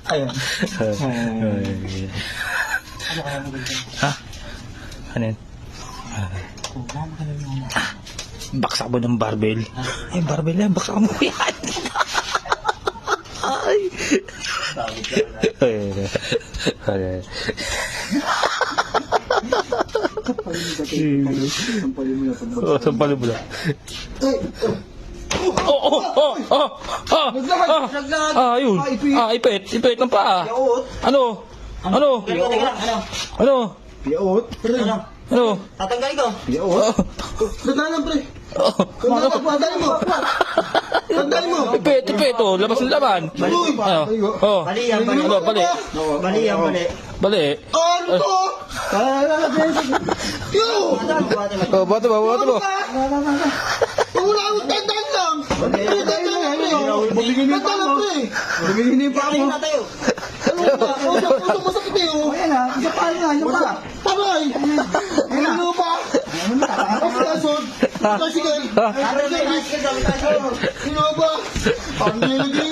Ayun. Ano kaya mo ganyan? Ha? Ano yun? Baksa mo ng barbell. Ay, barbell yan. Baksa mo yan. Ay. Ay. Sampalin mo na. Ayun. Ipit ng paa. Ano? Teka lang, Ano? Piyaot. Ano? tatanggalin ko. Piyaot. Tandaan pre. Tandaan mo. Tandaan mo. Ipit. Oh, labas ng laman. Ano? Oh. Bali yan, bali. Ano, bali. Bali yan, bali. Bali. Ano to? Yo! Oh, bato mo. Wala akong tandaan lang. Tandaan lang pre. Tandaan lang pre. Bumili pa Kaya ako. na tayo. Usok masakit eh oh. Ayan na. Isa pa. Taray. Ano ba? Ang kasod. Tricycle. Ano na yung bicycle sa amin tayo? Sino ba? Ang nilagay